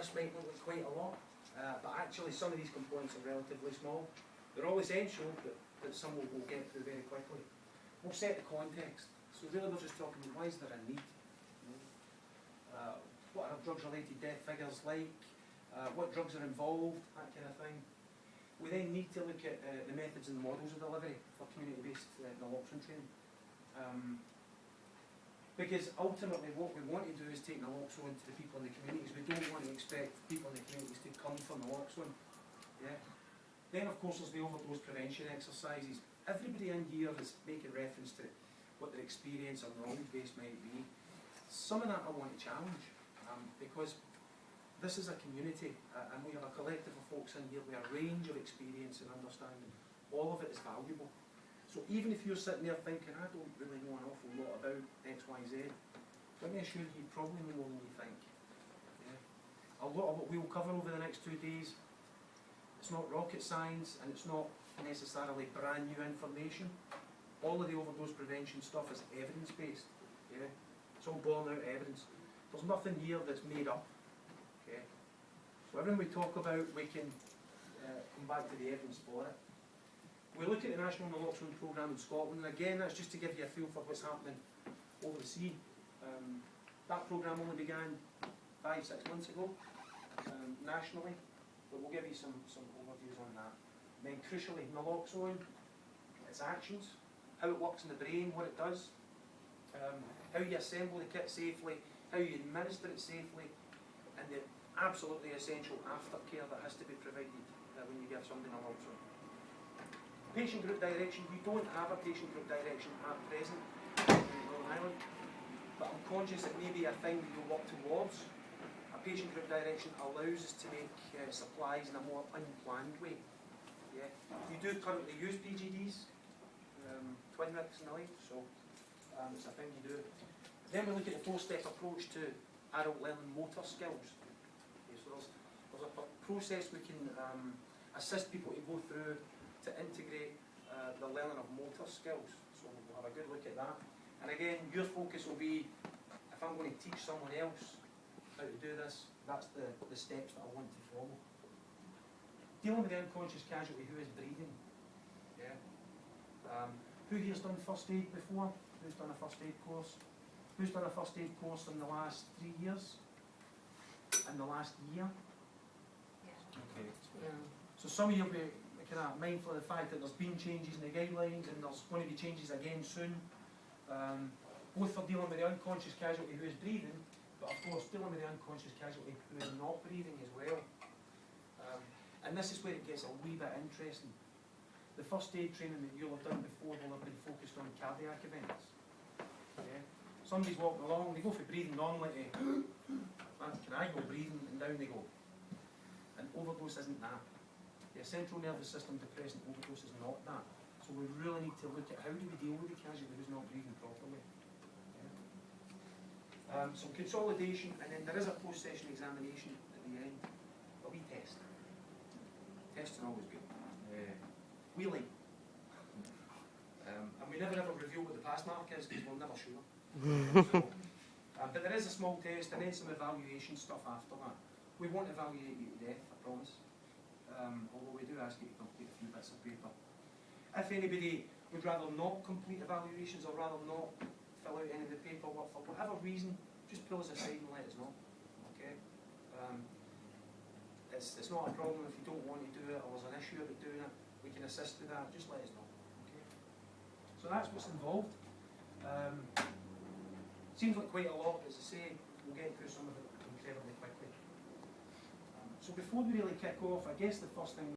this might look like quite a lot, but actually some of these components are relatively small. They're all essential, but some we'll get through very quickly. We'll set the context. So really we're just talking about why is there a need? What are drugs-related death figures like? What drugs are involved? That kind of thing. We then need to look at the methods and models of delivery for community-based naloxone training. Because ultimately what we want to do is take naloxone to the people in the communities. We don't want to expect people in the communities to come for naloxone. Yeah? Then of course there's the overdose prevention exercises. Everybody in here is making reference to what their experience or knowledge base might be. Some of that I want to challenge, because this is a community and we have a collective of folks in here with a range of experience and understanding. All of it is valuable. So even if you're sitting there thinking, I don't really know an awful lot about X, Y, Z, let me assure you, you probably know more than you think. Yeah? A lot of what we'll cover over the next 2 days, it's not rocket science and it's not necessarily brand new information. All of the overdose prevention stuff is evidence-based. Yeah? It's all borne out evidence. There's nothing here that's made up. Okay? So everything we talk about, we can come back to the evidence for it. We look at the National Naloxone Programme in Scotland, and again that's just to give you a feel for what's happening over the sea. That programme only began 5-6 months ago, nationally, but we'll give you some overviews on that. And then crucially, naloxone, its actions, how it works in the brain, what it does, how you assemble the kit safely, how you administer it safely, and the absolutely essential aftercare that has to be provided when you give somebody naloxone. Patient group direction, we don't have a patient group direction at present in Northern Ireland, but I'm conscious it may be a thing that you'll work towards. A patient group direction allows us to make supplies in a more unplanned way. Yeah. You do currently use PGDs, twin mix and the like, so it's a thing you do. Then we look at the 4-step approach to adult learning motor skills. Okay, so there's a process we can assist people to go through to integrate the learning of motor skills. So we'll have a good look at that. And again, your focus will be, if I'm going to teach someone else how to do this, that's the steps that I want to follow. Dealing with the unconscious casualty who is breathing. Yeah. Who here's done first aid before? Who's done a first aid course? Who's done a first aid course in the last 3 years? In the last year? Yeah. Okay. So some of you will be kind of mindful of the fact that there's been changes in the guidelines and there's going to be changes again soon, both for dealing with the unconscious casualty who is breathing, but of course dealing with the unconscious casualty who is not breathing as well. And this is where it gets a wee bit interesting. The first aid training that you'll have done before will have been focused on cardiac events. Yeah? Somebody's walking along, they go for breathing normally to, can I go breathing, and down they go. And overdose isn't that. The central nervous system depressant overdose is not that. So we really need to look at how do we deal with the casualty who's not breathing properly. Yeah. Some consolidation, and then there is a post-session examination at the end. A wee test. Tests are always good. Wheeling. And we never ever reveal what the pass mark is because we're never sure. So, but there is a small test and then some evaluation stuff after that. We won't evaluate you to death, I promise. Although we do ask you to complete a few bits of paper. If anybody would rather not complete evaluations or rather not fill out any of the paperwork for whatever reason, just pull us aside and let us know. Okay? It's not a problem if you don't want to do it or there's an issue about doing it. We can assist with that. Just let us know. Okay? So that's what's involved. Seems like quite a lot, as I say, we'll get through some of it incredibly quickly. So before we really kick off, I guess the first thing